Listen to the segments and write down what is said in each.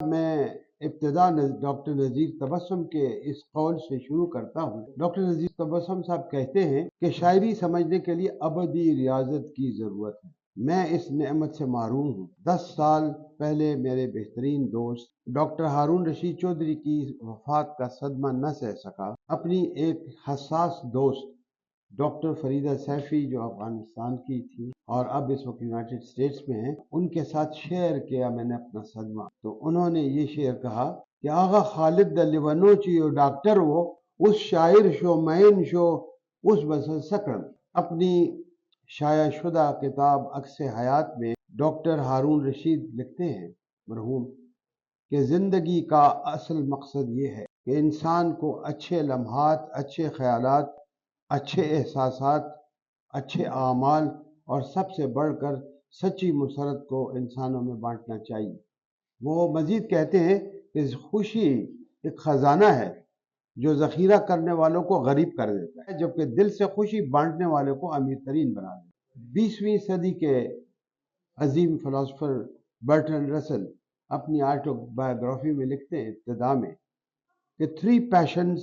میں ابتدا ڈاکٹر نذیر تبسم کے اس قول سے شروع کرتا ہوں۔ ڈاکٹر نذیر تبسم صاحب کہتے ہیں کہ شاعری سمجھنے کے لیے ابدی ریاضت کی ضرورت ہے۔ میں اس نعمت سے محروم ہوں۔ 10 سال پہلے میرے بہترین دوست ڈاکٹر ہارون رشید چودھری کی وفات کا صدمہ نہ سہ سکا۔ اپنی ایک حساس دوست ڈاکٹر فریدہ سیفی جو افغانستان کی تھی اور اب اس وقت یونائٹڈ اسٹیٹس میں ہیں، ان کے ساتھ شیئر کیا میں نے اپنا صدمہ۔ تو انہوں نے یہ شعر کہا کہ آغا خالد دا لیونوچی و ڈاکٹر وہ اس شاعر شو مین شو اس بسر سکرم۔ اپنی شائع شدہ کتاب عکس حیات میں ڈاکٹر ہارون رشید لکھتے ہیں مرحوم کہ زندگی کا اصل مقصد یہ ہے کہ انسان کو اچھے لمحات، اچھے خیالات، اچھے احساسات، اچھے اعمال اور سب سے بڑھ کر سچی مسرت کو انسانوں میں بانٹنا چاہیے۔ وہ مزید کہتے ہیں کہ خوشی ایک خزانہ ہے جو ذخیرہ کرنے والوں کو غریب کر دیتا ہے، جبکہ دل سے خوشی بانٹنے والوں کو امیر ترین بنا دیتا ہے۔ 20ویں صدی کے عظیم فلاسفر برٹرنڈ رسل اپنی آٹو بایوگرافی میں لکھتے ہیں ابتدا میں کہ 3 passions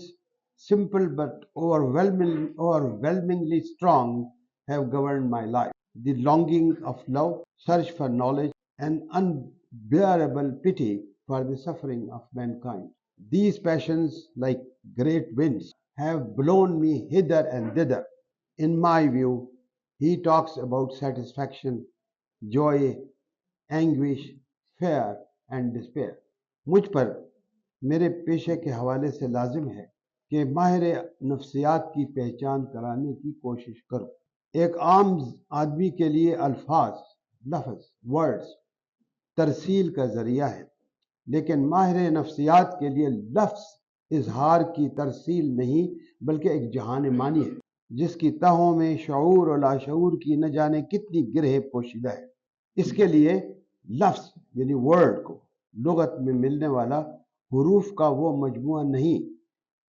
simple but overwhelmingly strong have governed my life: the longing of love, search for knowledge, and unbearable pity for the suffering of mankind. These passions, like great winds, have blown me hither and thither. In my view, he talks about satisfaction, joy, anguish, fear, and despair. مجھ پر میرے پیشے کے حوالے سے لازم ہے کہ ماہر نفسیات کی پہچان کرانے کی کوشش کروں۔ ایک عام آدمی کے لیے الفاظ، لفظ، ورڈز ترسیل کا ذریعہ ہے، لیکن ماہر نفسیات کے لیے لفظ اظہار کی ترسیل نہیں بلکہ ایک جہان مانی ہے جس کی تہوں میں شعور اور لاشعور کی نہ جانے کتنی گرہ پوشیدہ ہے۔ اس کے لیے لفظ یعنی ورڈ کو لغت میں ملنے والا حروف کا وہ مجموعہ نہیں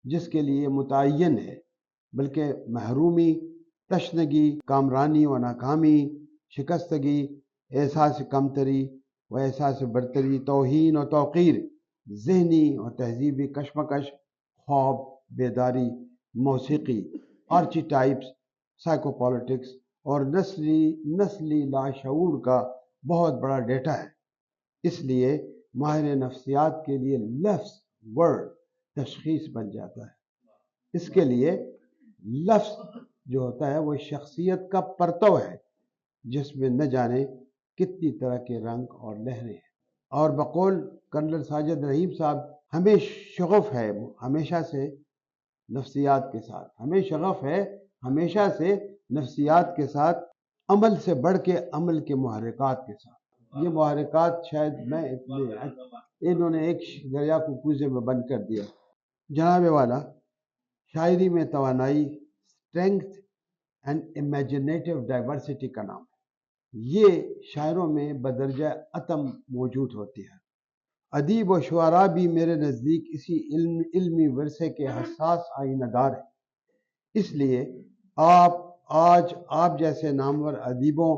جس کے لیے متعین ہے، بلکہ محرومی، تشنگی، کامرانی و ناکامی، شکستگی، احساس کمتری و احساس برتری، توہین و توقیر، ذہنی و تہذیبی کشمکش، خواب، بیداری، موسیقی، آرچیٹائپس، سائیکوپولیٹکس اور نسلی لاشعور کا بہت بڑا ڈیٹا ہے۔ اس لیے ماہر نفسیات کے لیے لفظ، ورڈ تشخیص بن جاتا ہے۔ اس کے لیے لفظ جو ہوتا ہے وہ شخصیت کا پرتو ہے جس میں نہ جانے کتنی طرح کے رنگ اور لہریں ہیں۔ اور بقول کرنل ساجد رحیم صاحب، ہمیں شغف ہے ہمیشہ سے نفسیات کے ساتھ، ہمیں شغف ہے ہمیشہ سے نفسیات کے ساتھ، عمل سے بڑھ کے عمل کے محرکات کے ساتھ۔ یہ محرکات شاید انہوں نے ایک دریا کو کوزے میں بند کر دیا۔ جناب والا، شاعری میں توانائی، اسٹرینگتھ اینڈ امیجنیٹو ڈائیورسٹی کا نام ہے۔ یہ شاعروں میں بدرجہ اتم موجود ہوتی ہے۔ ادیب و شعراء بھی میرے نزدیک اسی علمی ورثے کے حساس آئینہ دار ہیں۔ اس لیے آج آپ جیسے نامور ادیبوں،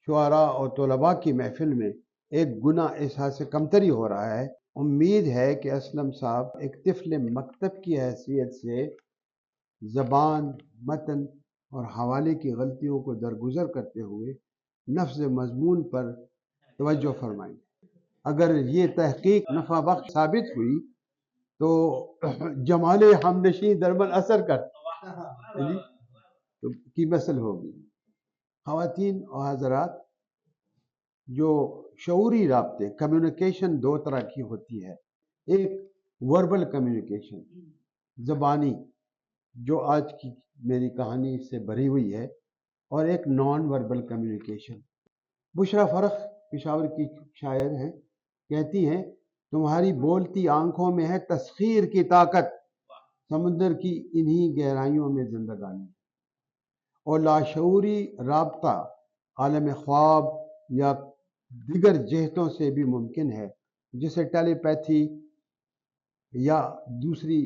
شعراء اور طلباء کی محفل میں ایک گناہ احساس کمتری ہو رہا ہے۔ امید ہے کہ اسلم صاحب ایک طفل مکتب کی حیثیت سے زبان، متن اور حوالے کی غلطیوں کو درگزر کرتے ہوئے نفس مضمون پر توجہ فرمائیں۔ اگر یہ تحقیق نفع بخش ثابت ہوئی تو جمال ہمنشیں دربن اثر کی مثل ہوگی۔ خواتین اور حضرات، جو شعوری رابطے، کمیونیکیشن 2 طرح کی ہوتی ہے۔ ایک وربل کمیونیکیشن، زبانی، جو آج کی میری کہانی سے بھری ہوئی ہے، اور ایک نان وربل کمیونیکیشن۔ بشرا فرخ پشاور کی شاعر ہیں، کہتی ہیں تمہاری بولتی آنکھوں میں ہے تسخیر کی طاقت، سمندر کی انہی گہرائیوں میں زندگانی۔ اور لاشعوری رابطہ عالم خواب یا دیگر جہتوں سے بھی ممکن ہے، جسے ٹیلی پیتھی یا دوسری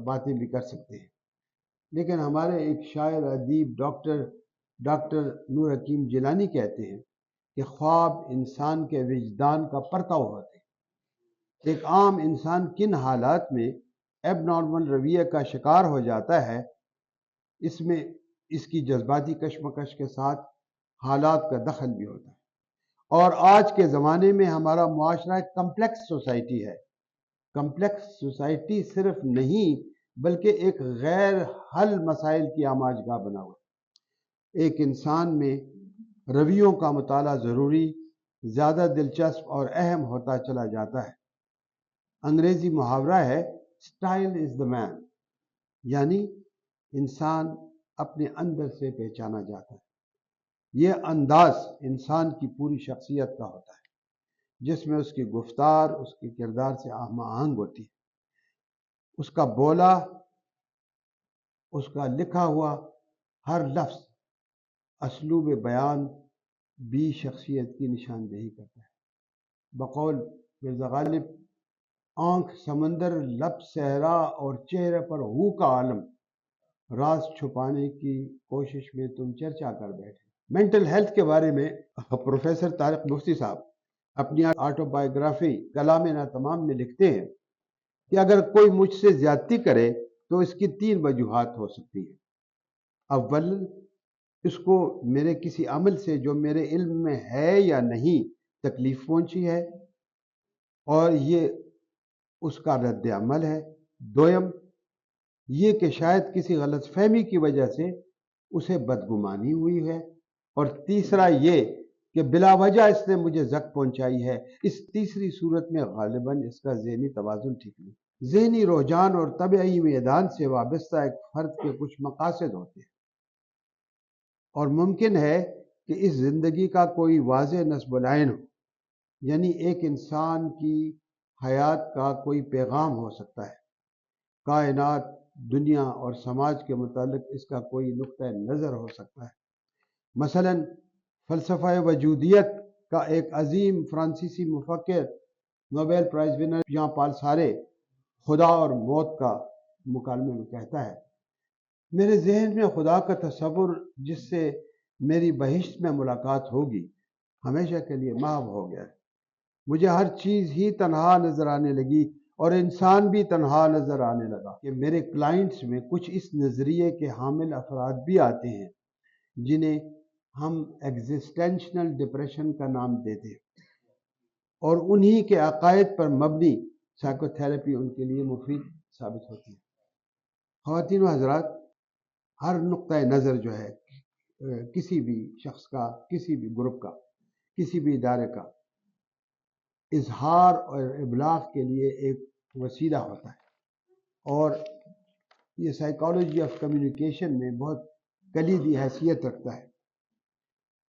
باتیں بھی کر سکتے ہیں۔ لیکن ہمارے ایک شاعر ادیب ڈاکٹر نور حکیم جیلانی کہتے ہیں کہ خواب انسان کے وجدان کا پرتو ہوتے ہیں۔ ایک عام انسان کن حالات میں ایب نارمل رویے کا شکار ہو جاتا ہے، اس میں اس کی جذباتی کشمکش کے ساتھ حالات کا دخل بھی ہوتا ہے۔ اور آج کے زمانے میں ہمارا معاشرہ ایک کمپلیکس سوسائٹی ہے۔ کمپلیکس سوسائٹی صرف نہیں بلکہ ایک غیر حل مسائل کی آماجگاہ بنا ہوا ہے۔ ایک انسان میں رویوں کا مطالعہ ضروری، زیادہ دلچسپ اور اہم ہوتا چلا جاتا ہے۔ انگریزی محاورہ ہے اسٹائل از دا مین، یعنی انسان اپنے اندر سے پہچانا جاتا ہے۔ یہ انداز انسان کی پوری شخصیت کا ہوتا ہے، جس میں اس کی گفتار اس کے کردار سے ہم آہنگ ہوتی ہے۔ اس کا بولا، اس کا لکھا ہوا ہر لفظ، اسلوب بیان بھی شخصیت کی نشاندہی کرتا ہے۔ بقول مرزا غالب، آنکھ سمندر، لب صحرا اور چہرے پر ہو کا عالم، راز چھپانے کی کوشش میں تم چرچا کر بیٹھے۔ مینٹل ہیلتھ کے بارے میں پروفیسر طارق مفتی صاحب اپنی آٹو بایوگرافی کلام ناتمام میں لکھتے ہیں کہ اگر کوئی مجھ سے زیادتی کرے تو اس کی 3 وجوہات ہو سکتی ہیں۔ اول، اس کو میرے کسی عمل سے جو میرے علم میں ہے یا نہیں تکلیف پہنچی ہے اور یہ اس کا رد عمل ہے۔ دویم، یہ کہ شاید کسی غلط فہمی کی وجہ سے اسے بدگمانی ہوئی ہے۔ اور تیسرا یہ کہ بلا وجہ اس نے مجھے زخم پہنچائی ہے۔ اس تیسری صورت میں غالباً اس کا ذہنی توازن ٹھیک نہیں۔ ذہنی رجحان اور طبعی میدان سے وابستہ ایک فرد کے کچھ مقاصد ہوتے ہیں، اور ممکن ہے کہ اس زندگی کا کوئی واضح نصب العین ہو، یعنی ایک انسان کی حیات کا کوئی پیغام ہو سکتا ہے۔ کائنات، دنیا اور سماج کے متعلق اس کا کوئی نقطہ نظر ہو سکتا ہے۔ مثلا فلسفہ وجودیت کا ایک عظیم فرانسیسی مفکر، نوبل پرائز ونر ژان پال سارے، خدا اور موت کا مکالمے میں کہتا ہے، میرے ذہن میں خدا کا تصور جس سے میری بہشت میں ملاقات ہوگی ہمیشہ کے لیے محو ہو گیا ہے۔ مجھے ہر چیز ہی تنہا نظر آنے لگی اور انسان بھی تنہا نظر آنے لگا۔ کہ میرے کلائنٹس میں کچھ اس نظریے کے حامل افراد بھی آتے ہیں جنہیں ہم ایگزسٹینشنل ڈپریشن کا نام دیتے ہیں، اور انہی کے عقائد پر مبنی سائیکو تھراپی ان کے لیے مفید ثابت ہوتی ہے۔ خواتین و حضرات، ہر نقطہ نظر جو ہے کسی بھی شخص کا، کسی بھی گروپ کا، کسی بھی ادارے کا، اظہار اور ابلاغ کے لیے ایک وسیلہ ہوتا ہے، اور یہ سائیکالوجی آف کمیونیکیشن میں بہت کلیدی حیثیت رکھتا ہے۔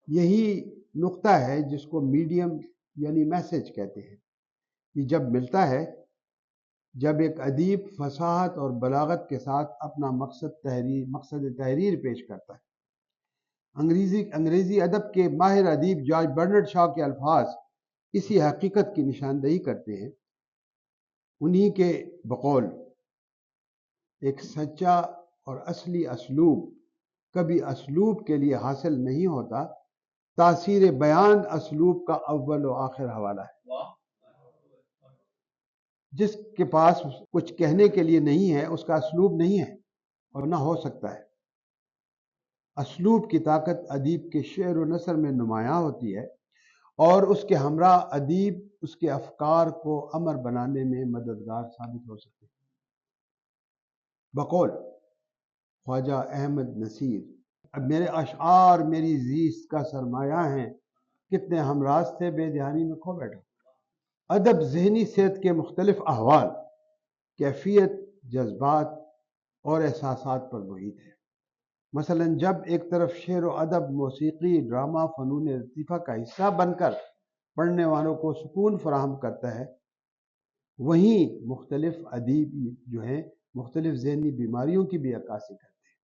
یہی نقطہ ہے جس کو میڈیم یعنی میسج کہتے ہیں، کہ جب ملتا ہے، جب ایک ادیب فصاحت اور بلاغت کے ساتھ اپنا مقصد تحریر پیش کرتا ہے۔ انگریزی ادب کے ماہر ادیب جارج برنارڈ شاء کے الفاظ اسی حقیقت کی نشاندہی کرتے ہیں۔ انہی کے بقول، ایک سچا اور اصلی اسلوب کبھی اسلوب کے لیے حاصل نہیں ہوتا، تاثیر بیان اسلوب کا اول و آخر حوالہ ہے۔ جس کے پاس کچھ کہنے کے لیے نہیں ہے اس کا اسلوب نہیں ہے اور نہ ہو سکتا ہے۔ اسلوب کی طاقت ادیب کے شعر و نثر میں نمایاں ہوتی ہے، اور اس کے ہمراہ ادیب اس کے افکار کو امر بنانے میں مددگار ثابت ہو سکتے ہیں۔ بقول خواجہ احمد نصیر، اب میرے اشعار میری زیست کا سرمایہ ہیں، کتنے ہمراز تھے بے دھیانی میں کھو بیٹھا۔ ادب ذہنی صحت کے مختلف احوال، کیفیت، جذبات اور احساسات پر محیط ہے۔ مثلا جب ایک طرف شعر و ادب، موسیقی، ڈرامہ، فنون لطیفہ کا حصہ بن کر پڑھنے والوں کو سکون فراہم کرتا ہے، وہیں مختلف ادیب جو ہیں مختلف ذہنی بیماریوں کی بھی عکاسی کرتے ہیں۔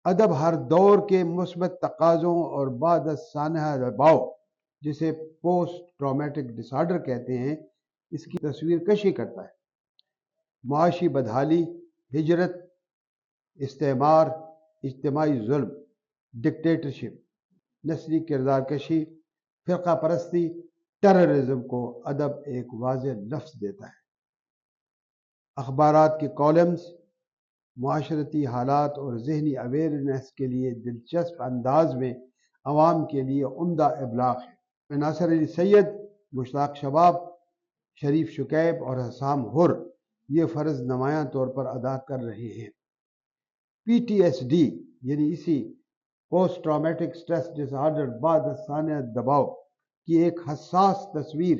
ادب ہر دور کے مثبت تقاضوں اور بعد از سانحہ دباؤ، جسے پوسٹ ٹرامیٹک ڈس آرڈر کہتے ہیں، اس کی تصویر کشی کرتا ہے۔ معاشی بدحالی، ہجرت، استعمار، اجتماعی ظلم، ڈکٹیٹرشپ، نسلی کردار کشی، فرقہ پرستی، ٹیررزم کو ادب ایک واضح لفظ دیتا ہے۔ اخبارات کے کالمز معاشرتی حالات اور ذہنی اویئرنیس کے لیے دلچسپ انداز میں عوام کے لیے عمدہ ابلاغ ہے۔ ناصر علی سید، مشتاق شباب، شریف شکیب اور حسام حر یہ فرض نمایاں طور پر ادا کر رہے ہیں۔ پی ٹی ایس ڈی یعنی اسی پوسٹ ٹرامیٹک سٹریس ڈس آرڈر بعد ثانیہ دباؤ کی ایک حساس تصویر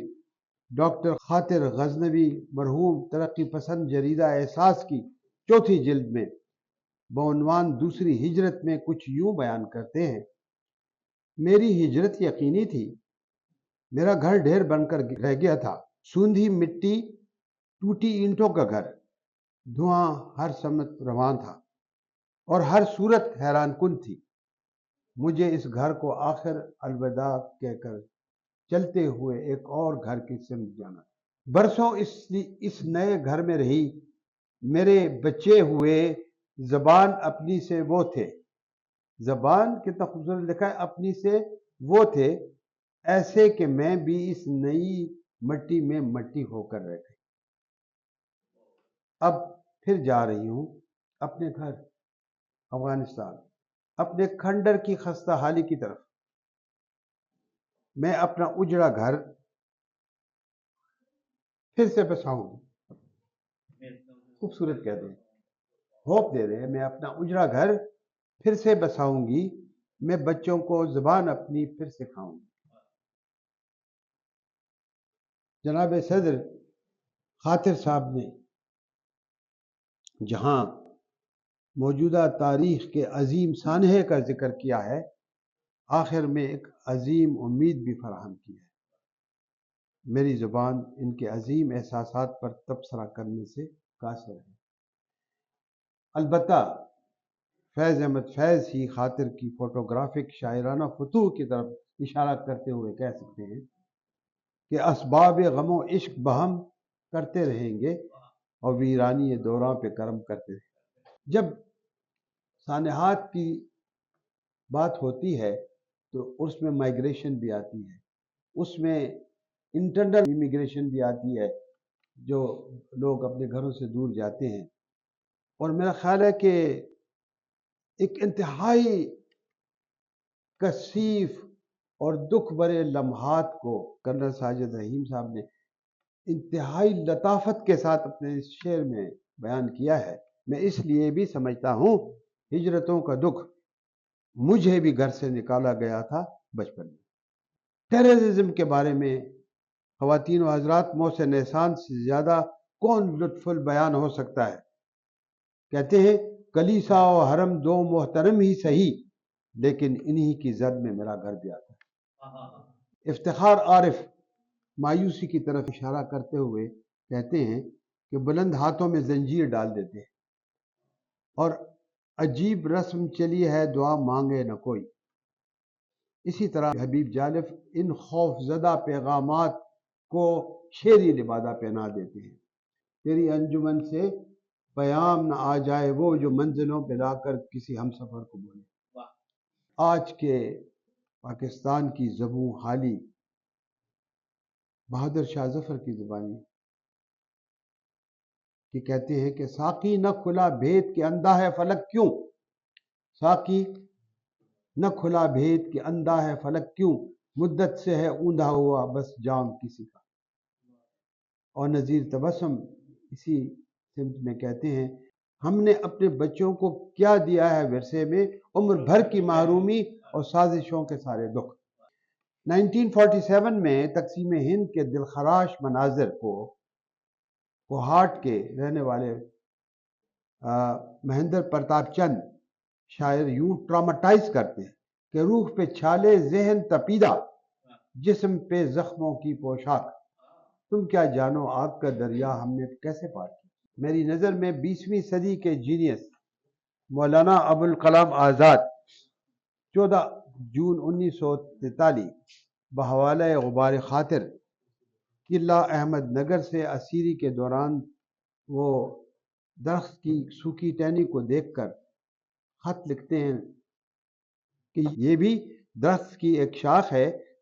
ڈاکٹر خاطر غزنوی مرحوم ترقی پسند جریدہ احساس کی چوتھی جلد میں بعنوان دوسری ہجرت میں کچھ یوں بیان کرتے ہیں: میری ہجرت یقینی تھی، میرا گھر ڈھیر بن کر رہ گیا تھا، سوندھی مٹی، ٹوٹی اینٹوں کا گھر، دھواں ہر سمت رواں تھا اور ہر صورت حیران کن تھی۔ مجھے اس گھر کو آخر الوداع کہہ کر چلتے ہوئے ایک اور گھر کی سمت جانا۔ برسوں اس نئے گھر میں رہی میرے بچے ہوئے زبان اپنی سے وہ تھے، زبان کتنا خوبصورت لکھا ہے، اپنی سے وہ تھے، ایسے کہ میں بھی اس نئی مٹی میں مٹی ہو کر رہ گئی۔ اب پھر جا رہی ہوں اپنے گھر افغانستان، اپنے کھنڈر کی خستہ حالی کی طرف۔ میں اپنا اجڑا گھر پھر سے بساؤں گی، خوبصورت کہتے ہیں، ہوپ دے رہے ہیں، میں اپنا اجڑا گھر پھر سے بساؤں گی، میں بچوں کو زبان اپنی پھر سکھاؤں گی۔ جناب صدر خاطر صاحب نے جہاں موجودہ تاریخ کے عظیم سانحے کا ذکر کیا ہے، آخر میں ایک عظیم امید بھی فراہم کی ہے۔ میری زبان ان کے عظیم احساسات پر تبصرہ کرنے سے قاصر ہے۔ البتہ فیض احمد فیض ہی خاطر کی فوٹوگرافک شاعرانہ فتوح کی طرف اشارہ کرتے ہوئے کہہ سکتے ہیں کہ اسباب غم و عشق بہم کرتے رہیں گے اور ویرانی دوراں پہ کرم کرتے رہیں گے۔ جب سانحات کی بات ہوتی ہے تو اس میں مائیگریشن بھی آتی ہے، اس میں انٹرنل امیگریشن بھی آتی ہے، جو لوگ اپنے گھروں سے دور جاتے ہیں۔ اور میرا خیال ہے کہ ایک انتہائی کثیف اور دکھ بھرے لمحات کو کرنل ساجد رحیم صاحب نے انتہائی لطافت کے ساتھ اپنے اس شعر میں بیان کیا ہے۔ میں اس لیے بھی سمجھتا ہوں ہجرتوں کا دکھ مجھے بھی گھر سے نکالا گیا تھا بچپن میں۔ ٹیررزم کے بارے میں خواتین و حضرات، محسن احسان سے زیادہ کون لطف البیان ہو سکتا ہے؟ کہتے ہیں کلیسا و حرم دو محترم ہی سہی، لیکن انہی کی زد میں میرا گھر بھی آتا ہے۔ افتخار عارف مایوسی کی طرف اشارہ کرتے ہوئے کہتے ہیں کہ بلند ہاتھوں میں زنجیر ڈال دیتے ہیں اور عجیب رسم چلی ہے دعا مانگے نہ کوئی۔ اسی طرح حبیب جالف ان خوف زدہ پیغامات کو شعری لبادہ پہنا دیتے ہیں۔ تیری انجمن سے پیام نہ آ جائے وہ جو منزلوں پہ لا کر کسی ہم سفر کو بولے۔ آج کے پاکستان کی زبوں حالی بہادر شاہ ظفر کی زبانی کہ کہتے ہیں کہ ساقی نہ کھلا بھید کہ اندھا ہے فلک کیوں، ساقی نہ کھلا بھید کہ اندھا ہے فلک کیوں، مدت سے ہے اوندھا ہوا بس جام کسی کا۔ اور نذیر تبسم اسی سمت میں کہتے ہیں ہم نے اپنے بچوں کو کیا دیا ہے ورثے میں، عمر بھر کی محرومی اور سازشوں کے سارے دکھ۔ 1947 میں تقسیم ہند کے دلخراش مناظر کو کوہاٹ کے رہنے والے مہندر پرتاپ چند شاعر یوں ٹراماٹائز کرتے ہیں کہ روح پہ چھالے ذہن تپیدہ، جسم پہ زخموں کی پوشاک، تم کیا جانو آگ کا دریا ہم نے کیسے پار کیا۔ میری نظر میں 20ویں صدی کے جینیس مولانا ابوالکلام آزاد 14 جون 1943 بحوالہ غبار خاطر قلعہ احمد نگر سے اسیری کے دوران وہ درخت کی سوکھی ٹہنی کو دیکھ کر خط لکھتے ہیں کہ یہ بھی درخت کی ایک شاخ ہے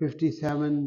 57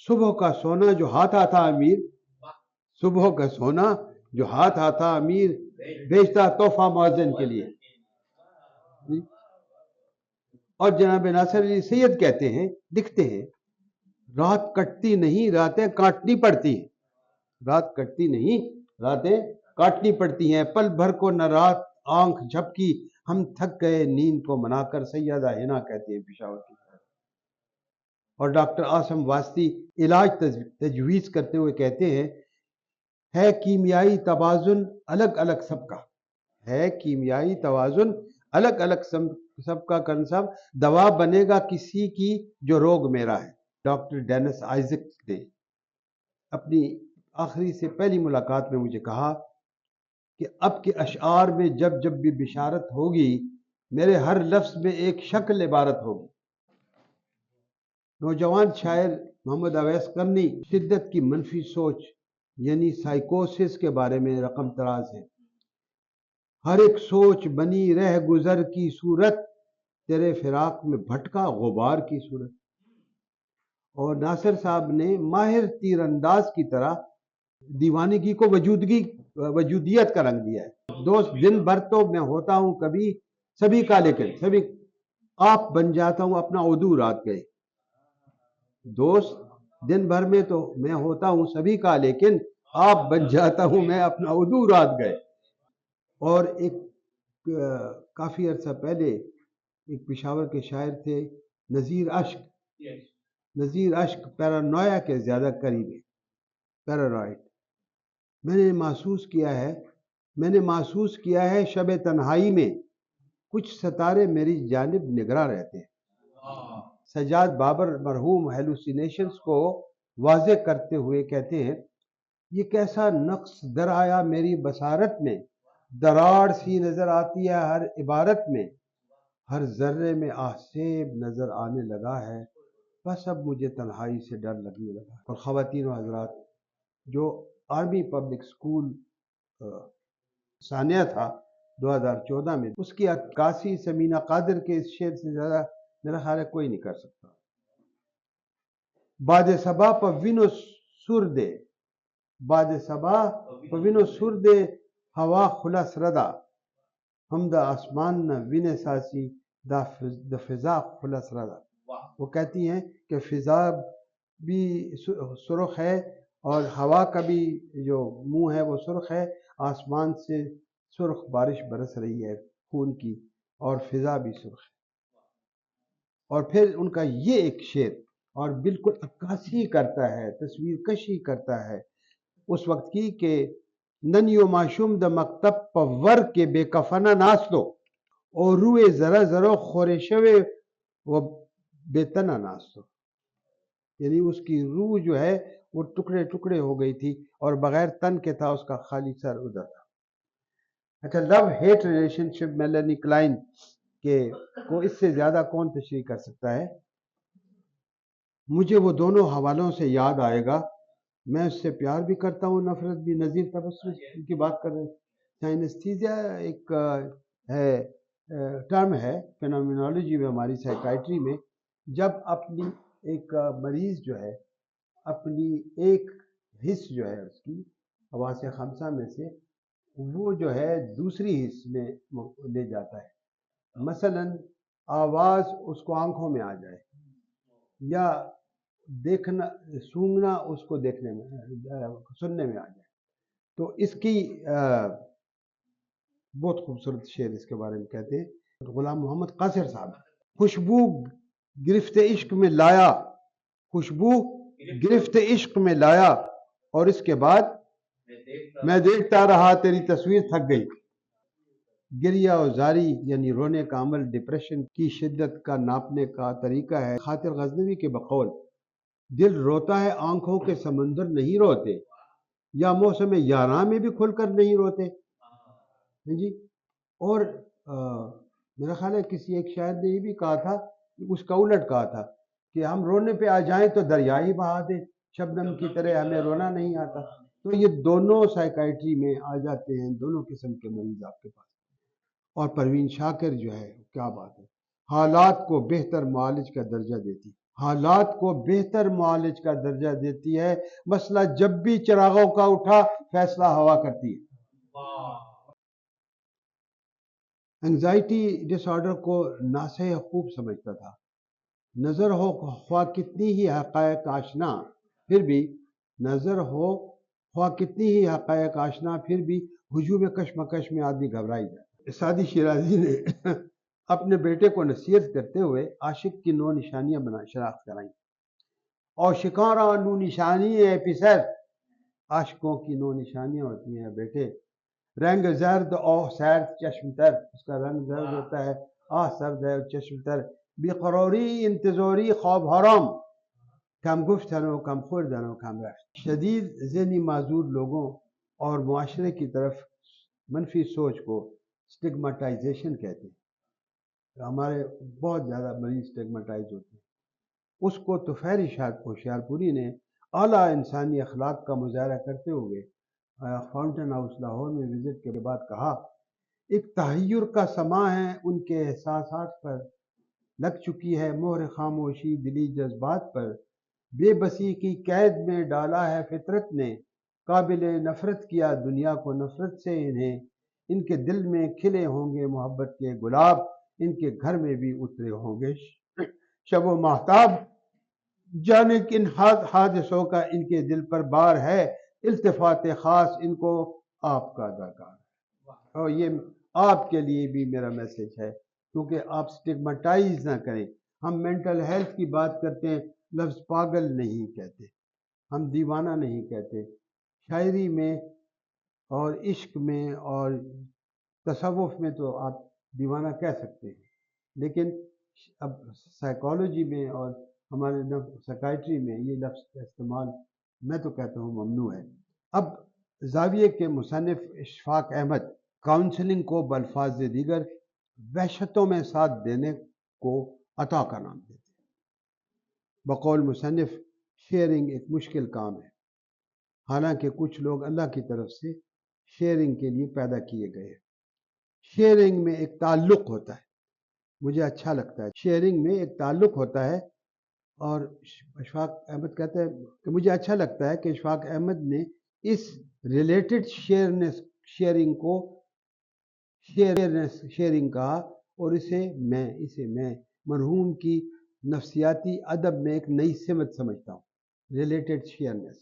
صبح کا سونا جو ہاتھ آتا امیر، صبح کا سونا جو ہاتھ آتا امیر بیچتا تحفہ مؤذن کے لیے. اور جناب ناصر علی سید کہتے ہیں، لکھتے ہیں، رات کٹتی نہیں راتیں کاٹنی پڑتی ہیں. رات کٹتی نہیں راتیں کاٹنی پڑتی ہیں. پل بھر کو نہ رات آنکھ جھپکی، ہم تھک گئے نیند کو منا کر. سیدہ ہنا کہتے ہیں پشاور کی. اور ڈاکٹر آسم واسطی علاج تجویز کرتے ہوئے کہتے ہیں، ہے کیمیائی توازن الگ الگ سب کا، ہے کیمیائی توازن الگ الگ سب کا کنسب، دوا بنے گا کسی کی جو روگ میرا ہے. ڈاکٹر ڈینس آئزک نے اپنی آخری سے پہلی ملاقات میں مجھے کہا کہ اب کے اشعار میں جب جب بھی بشارت ہوگی، میرے ہر لفظ میں ایک شکل عبارت ہوگی. نوجوان شاعر محمد اویس قرنی شدت کی منفی سوچ یعنی سائیکوسس کے بارے میں رقم تراز ہے. ہر ایک سوچ بنی رہ گزر کی صورت، تیرے فراق میں بھٹکا غبار کی صورت. اور ناصر صاحب نے ماہر تیر انداز کی طرح دیوانگی کو وجودیت کا رنگ دیا ہے. دوست دن بھر تو میں ہوتا ہوں کبھی سبھی کا، لیکن سبھی آپ بن جاتا ہوں اپنا عدو رات گئے. دوست دن بھر میں تو میں ہوتا ہوں سبھی کا، لیکن آپ بن جاتا ہوں میں اپنا عدو رات گئے. اور ایک کافی عرصہ پہلے ایک پشاور کے شاعر تھے نذیر اشک. نذیر اشک پیرانویا کے زیادہ قریب ہے، پیرانوائڈ. میں نے محسوس کیا ہے شب تنہائی میں کچھ ستارے میری جانب نگراں رہتے ہیں. سجاد بابر مرحوم ہیلوسینیشنز کو واضح کرتے ہوئے کہتے ہیں، یہ کیسا نقص در آیا میری بصارت میں، دراڑ سی نظر آتی ہے ہر عبارت میں، ہر ذرے میں آسیب نظر آنے لگا ہے، بس اب مجھے تنہائی سے ڈر لگنے لگا. اور خواتین و حضرات، جو آرمی پبلک سکول ثانیہ تھا 2014 میں، اس کی عکاسی سمینہ قادر کے اس شعر سے زیادہ میرا خیال ہے کوئی نہیں کر سکتا. باد صبا پوینو سر دے، باد صبا پوینو سر دے، ہوا خلص ردا، ہم دا آسمان نہ وین ساسی دا فضا خلص ردا. وہ کہتی ہیں کہ فضا بھی سرخ ہے اور ہوا کا بھی جو منہ ہے وہ سرخ ہے، آسمان سے سرخ بارش برس رہی ہے خون کی، اور فضا بھی سرخ ہے. اور پھر ان کا یہ ایک شعر اور بالکل عکاسی کرتا ہے، تصویر کشی کرتا ہے اس وقت کی کہ ننیو معشوم دا مکتب پور کے بے کفنہ ناس دو، اور روئے ذرا ذرا خورشوے وہ بے تنہ ناس دو. یعنی اس کی روح جو ہے وہ ٹکڑے ٹکڑے ہو گئی تھی اور بغیر تن کے تھا، اس کا خالی سر ادھر تھا. اچھا، لو ہیٹ ریلیشن شپ میلانی کلائن کہ کو اس سے زیادہ کون تشریح کر سکتا ہے. مجھے وہ دونوں حوالوں سے یاد آئے گا، میں اس سے پیار بھی کرتا ہوں نفرت بھی. نظیر تبصرہ کی بات کر رہے ہیں. سائنستھیزیا ایک ہے ٹرم ہے فینومینالوجی میں، ہماری سائیکائٹری میں. جب اپنی ایک مریض جو ہے اپنی ایک حص جو ہے اس کی حواس خمسہ میں سے وہ جو ہے دوسری حص میں لے جاتا ہے. مثلا آواز اس کو آنکھوں میں آ جائے، یا دیکھنا سونگنا اس کو دیکھنے میں سننے میں آ جائے. تو اس کی بہت خوبصورت شعر اس کے بارے میں کہتے ہیں غلام محمد قاصر صاحب. خوشبو گرفت عشق میں لایا، خوشبو گرفت عشق میں لایا، اور اس کے بعد میں دیکھتا رہا تیری تصویر تھک گئی. گریہ و زاری یعنی رونے کا عمل ڈپریشن کی شدت کا ناپنے کا طریقہ ہے. خاطر غزنوی کے بقول دل روتا ہے آنکھوں کے سمندر نہیں روتے، یا موسم یاراں میں بھی کھل کر نہیں روتے. جی. اور میرا خیال ہے کسی ایک شاعر نے یہ بھی کہا تھا، اس کا الٹ کہا تھا کہ ہم رونے پہ آ جائیں تو دریا ہی بہا دے، شبنم کی طرح ہمیں رونا نہیں آتا. تو یہ دونوں سائیکائٹری میں آ جاتے ہیں، دونوں قسم کے مریض آپ کے پاس. اور پروین شاکر جو ہے کیا بات ہے، حالات کو بہتر معالج کا درجہ دیتی. حالات کو بہتر معالج کا درجہ دیتی ہے. مسئلہ جب بھی چراغوں کا اٹھا فیصلہ ہوا کرتی ہے. انگزائٹی ڈس آرڈر کو ناصح خوب سمجھتا تھا. نظر ہو خواہ کتنی ہی حقائق آشنا پھر بھی ہجوم کشمکش میں آدمی گھبرائی جائے. سعدی شیرازی نے اپنے بیٹے کو نصیحت کرتے ہوئے عاشق کی 9 نشانیاں شناخت کرائیں. اور شکارا 9 نشانی ہے پسر، عاشقوں کی 9 نشانیاں ہوتی ہیں بیٹے. رنگ زرد اور سرد چشم تر، اس کا رنگ زرد ہوتا ہے، سرد ہے، چشم تر. بے قراری انتظاری خواب حرام، کم گفتنو کم خوردنو کم رفت. شدید ذہنی معذور لوگوں اور معاشرے کی طرف منفی سوچ کو سٹگماٹائزیشن کہتے ہیں. ہمارے بہت زیادہ مریض سٹگماٹائز ہوتے ہیں. اس کو طفیلی ہوشیار پوری نے اعلیٰ انسانی اخلاق کا مظاہرہ کرتے ہوئے فاؤنٹین ہاؤس لاہور میں وزٹ کے بعد کہا، ایک تحیر کا سماں ہے ان کے احساسات پر، لگ چکی ہے مہر خاموشی دلی جذبات پر. بے بسی کی قید میں ڈالا ہے فطرت نے، قابل نفرت کیا دنیا کو نفرت سے انہیں. ان کے دل میں کھلے ہوں گے محبت کے گلاب، ان کے گھر میں بھی اترے ہوں گے شب و ماہتاب. جانے کن حادثوں کا ان کے دل پر بار ہے، التفات خاص ان کو آپ کا درکار ہے. اور یہ آپ کے لیے بھی میرا میسج ہے، کیونکہ آپ سٹگماٹائز نہ کریں. ہم مینٹل ہیلتھ کی بات کرتے ہیں، لفظ پاگل نہیں کہتے، ہم دیوانہ نہیں کہتے. شاعری میں اور عشق میں اور تصوف میں تو آپ دیوانہ کہہ سکتے ہیں، لیکن اب سائیکالوجی میں اور ہمارے سائیکائٹری میں یہ لفظ کا استعمال میں تو کہتا ہوں ممنوع ہے. اب زاویے کے مصنف اشفاق احمد کاؤنسلنگ کو بالفاظ دیگر وحشتوں میں ساتھ دینے کو عطا کا نام دیتے ہیں. بقول مصنف شیئرنگ ایک مشکل کام ہے، حالانکہ کچھ لوگ اللہ کی طرف سے شیئرنگ کے لیے پیدا کیے گئے ہیں. شیئرنگ میں ایک تعلق ہوتا ہے، مجھے اچھا لگتا ہے. شیئرنگ میں ایک تعلق ہوتا ہے، اور اشفاق احمد کہتے ہیں کہ مجھے اچھا لگتا ہے کہ اشفاق احمد نے اس ریلیٹڈ شیئرنگ کو شیئرنگ کہا، اور اسے میں مرحوم کی نفسیاتی ادب میں ایک نئی سمت سمجھتا ہوں. ریلیٹڈ شیئرنس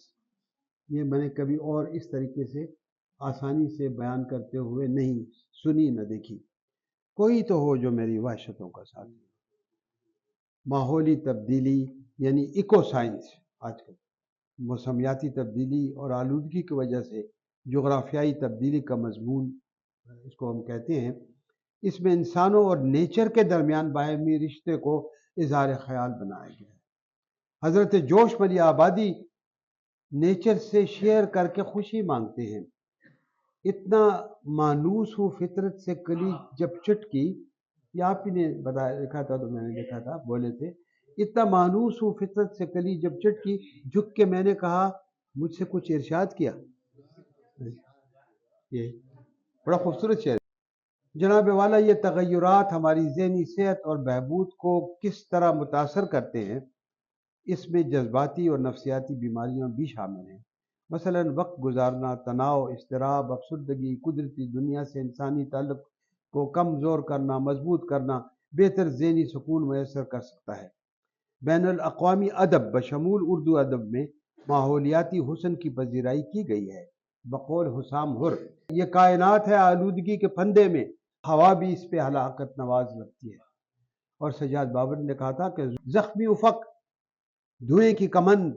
یہ میں نے کبھی اور اس طریقے سے آسانی سے بیان کرتے ہوئے نہیں سنی نہ دیکھی. کوئی تو ہو جو میری وحشتوں کا ساتھ. ماحولی تبدیلی یعنی ایکو سائنس، آج کل موسمیاتی تبدیلی اور آلودگی کی وجہ سے جغرافیائی تبدیلی کا مضمون اس کو ہم کہتے ہیں. اس میں انسانوں اور نیچر کے درمیان باہمی رشتے کو اظہار خیال بنایا گیا ہے. حضرت جوش ملی آبادی نیچر سے شیئر کر کے خوشی مانگتے ہیں. اتنا مانوس ہوں فطرت سے کلی جب چٹکی، یہ آپ ہی نے لکھا تھا تو میں نے دیکھا تھا، بولے تھے اتنا مانوس ہوں فطرت سے کلی جب چٹکی، جھک کے میں نے کہا مجھ سے کچھ ارشاد کیا. یہ بڑا خوبصورت شعر. جناب والا یہ تغیرات ہماری ذہنی صحت اور بہبود کو کس طرح متاثر کرتے ہیں، اس میں جذباتی اور نفسیاتی بیماریاں بھی شامل ہیں. مثلا وقت گزارنا، تناؤ، اضطراب، افسردگی قدرتی دنیا سے انسانی تعلق کو کمزور کرنا، مضبوط کرنا، بہتر ذہنی سکون میسر کر سکتا ہے. بین الاقوامی ادب بشمول اردو ادب میں ماحولیاتی حسن کی پذیرائی کی گئی ہے. بقول حسام حر، یہ کائنات ہے آلودگی کے پھندے میں، ہوا بھی اس پہ ہلاکت نواز لگتی ہے. اور سجاد بابر نے کہا تھا کہ زخمی افق، دھوئیں کی کمند،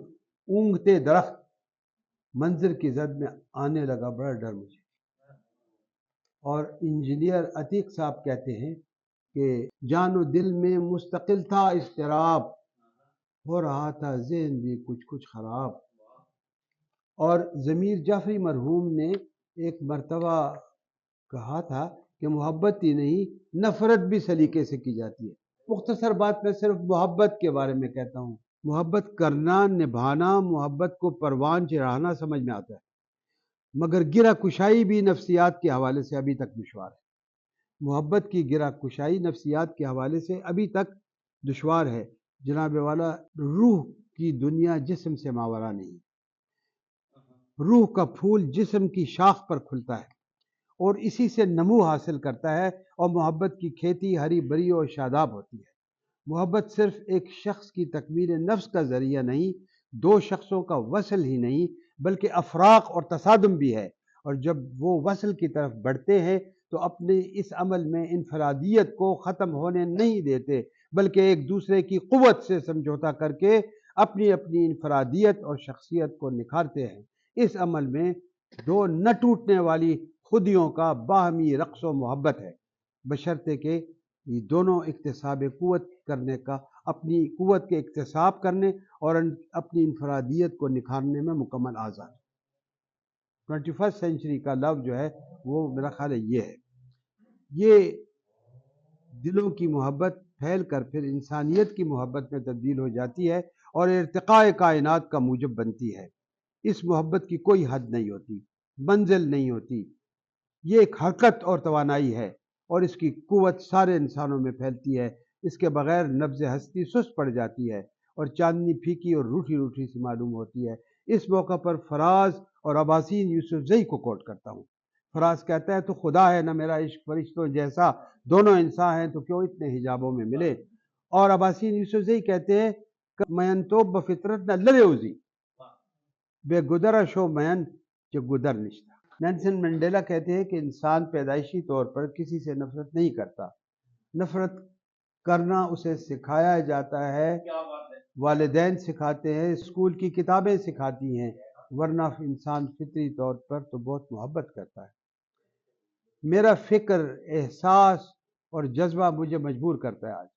اونگتے درخت، منظر کی زد میں آنے لگا بڑا ڈر مجھے. اور انجینئر عتیق صاحب کہتے ہیں کہ جان و دل میں مستقل تھا اضطراب، ہو رہا تھا ذہن بھی کچھ خراب. اور ضمیر جعفری مرحوم نے ایک مرتبہ کہا تھا کہ محبت ہی نہیں نفرت بھی سلیقے سے کی جاتی ہے. مختصر بات میں صرف محبت کے بارے میں کہتا ہوں. محبت کرنا، نبھانا، محبت کو پروان چڑھانا سمجھ میں آتا ہے، مگر گرہ کشائی بھی نفسیات کے حوالے سے ابھی تک دشوار ہے. محبت کی گرہ کشائی نفسیات کے حوالے سے ابھی تک دشوار ہے. جناب والا روح کی دنیا جسم سے ماورا نہیں، روح کا پھول جسم کی شاخ پر کھلتا ہے اور اسی سے نمو حاصل کرتا ہے، اور محبت کی کھیتی ہری بھری اور شاداب ہوتی ہے۔ محبت صرف ایک شخص کی تکمیل نفس کا ذریعہ نہیں، دو شخصوں کا وصل ہی نہیں، بلکہ افراق اور تصادم بھی ہے، اور جب وہ وصل کی طرف بڑھتے ہیں تو اپنے اس عمل میں انفرادیت کو ختم ہونے نہیں دیتے، بلکہ ایک دوسرے کی قوت سے سمجھوتا کر کے اپنی اپنی انفرادیت اور شخصیت کو نکھارتے ہیں۔ اس عمل میں دو نہ ٹوٹنے والی خودیوں کا باہمی رقص و محبت ہے، بشرطے کہ یہ دونوں اکتساب قوت کرنے کا، اپنی قوت کے اکتساب کرنے اور اپنی انفرادیت کو نکھارنے میں مکمل آزاد۔ 21 سینچری کا لو جو ہے وہ میرا خیال ہے یہ ہے، یہ دلوں کی محبت پھیل کر پھر انسانیت کی محبت میں تبدیل ہو جاتی ہے اور ارتقاء کائنات کا موجب بنتی ہے۔ اس محبت کی کوئی حد نہیں ہوتی، منزل نہیں ہوتی، یہ ایک حرکت اور توانائی ہے، اور اس کی قوت سارے انسانوں میں پھیلتی ہے۔ اس کے بغیر نبض ہستی سست پڑ جاتی ہے اور چاندنی پھیکی اور روٹھی روٹھی سی معلوم ہوتی ہے۔ اس موقع پر فراز اور اباسین یوسف زئی کو کوٹ کرتا ہوں۔ فراز کہتا ہے تو خدا ہے نہ میرا عشق فرشتوں جیسا، دونوں انسان ہیں تو کیوں اتنے حجابوں میں ملے، اور اباسین یوسف زئی کہتے ہیں مین تو بفطرت نہ لرے اوزی بے گدر شو مین جو گدر نشتا۔ نیلسن منڈیلا کہتے ہیں کہ انسان پیدائشی طور پر کسی سے نفرت نہیں کرتا، نفرت کرنا اسے سکھایا جاتا ہے، والدین سکھاتے ہیں، اسکول کی کتابیں سکھاتی ہیں، ورنہ انسان فطری طور پر تو بہت محبت کرتا ہے۔ میرا فکر، احساس اور جذبہ مجھے مجبور کرتا ہے آج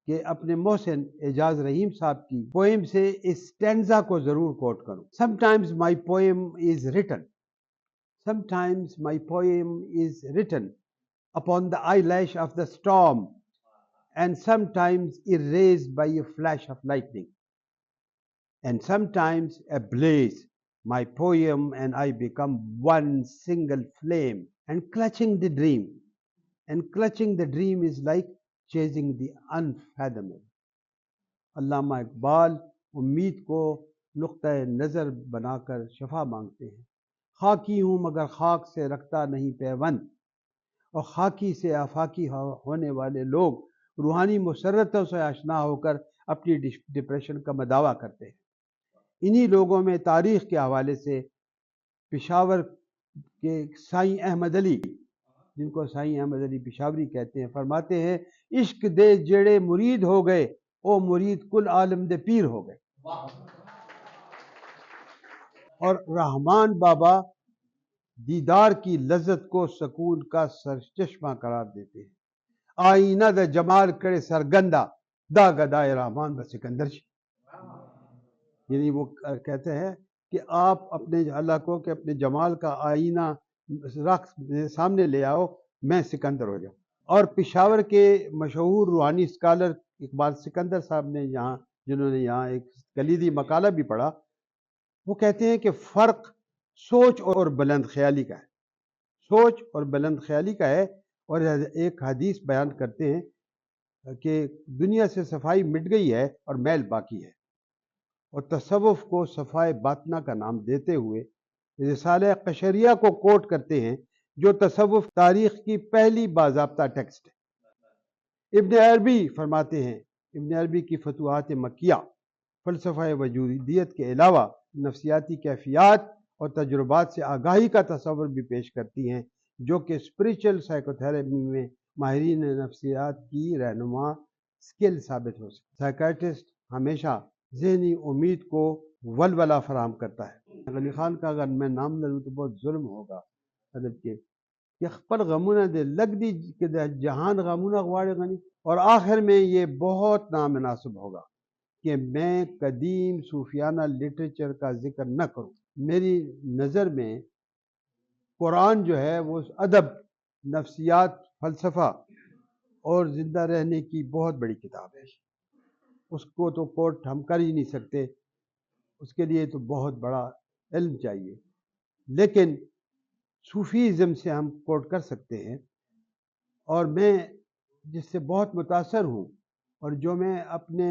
کہ اپنے محسن اعجاز رحیم صاحب کی پوئم سے اس سٹینزا کو ضرور کوٹ کروں۔ Sometimes my poem is written. Sometimes my poem is written upon the eyelash of the storm, and sometimes erased by a flash of lightning, and sometimes ablaze. My poem and I become one single flame, and clutching the dream. And clutching the dream is like chasing the unfathomable. علامہ اقبال امید کو نقطۂ نظر بنا کر شفا مانگتے ہیں۔ خاکی ہوں مگر خاک سے رکھتا نہیں پیوند، اور خاکی سے آفاقی ہونے والے لوگ روحانی مسرتوں سے آشنا ہو کر اپنی ڈپریشن کا مداوع کرتے ہیں۔ انہی لوگوں میں تاریخ کے حوالے سے پشاور کے سائیں احمد علی، جن کو سائیں احمد علی پشاوری کہتے ہیں، فرماتے ہیں عشق دے جڑے مرید ہو گئے، او مرید کل عالم دے پیر ہو گئے۔ اور رحمان بابا دیدار کی لذت کو سکون کا سرچشمہ قرار دیتے ہیں۔ آئینہ دا جمال کرے سرگندہ، دا گدائے رحمان با سکندر شی۔ یعنی وہ کہتے ہیں کہ آپ اپنے اللہ کو کہ اپنے جمال کا آئینہ رخ سامنے لے آؤ، میں سکندر ہو جاؤں۔ اور پشاور کے مشہور روحانی اسکالر اقبال سکندر صاحب نے یہاں، جنہوں نے یہاں ایک کلیدی مقالہ بھی پڑھا، وہ کہتے ہیں کہ فرق سوچ اور بلند خیالی کا ہے، سوچ اور بلند خیالی کا ہے۔ اور ایک حدیث بیان کرتے ہیں کہ دنیا سے صفائی مٹ گئی ہے اور میل باقی ہے، اور تصوف کو صفائے باطنہ کا نام دیتے ہوئے رسالہ قشریہ کو کوٹ کرتے ہیں، جو تصوف تاریخ کی پہلی باضابطہ ٹیکسٹ ہے۔ ابن عربی فرماتے ہیں، ابن عربی کی فتوحات مکیہ فلسفہ وجودیت کے علاوہ نفسیاتی کیفیات اور تجربات سے آگاہی کا تصور بھی پیش کرتی ہیں، جو کہ اسپریچل سائیکو تھراپی میں ماہرین نفسیات کی رہنما سکل ثابت ہو سکتی۔ سائیکیٹرسٹ ہمیشہ ذہنی امید کو ولولہ فراہم کرتا ہے۔ غنی خان کا اگر میں نام لوں تو بہت ظلم ہوگا ادب کے، کہ خپل غمونه دے لگ دی کہ جہان غمونه غواړي غنی، اور آخر میں یہ بہت نامناسب ہوگا کہ میں قدیم صوفیانہ لٹریچر کا ذکر نہ کروں۔ میری نظر میں قرآن جو ہے وہ ادب، نفسیات، فلسفہ اور زندہ رہنے کی بہت بڑی کتاب ہے۔ اس کو تو کوٹ ہم کر ہی نہیں سکتے، اس کے لیے تو بہت بڑا علم چاہیے، لیکن صوفیزم سے ہم کوٹ کر سکتے ہیں۔ اور میں جس سے بہت متاثر ہوں اور جو میں اپنے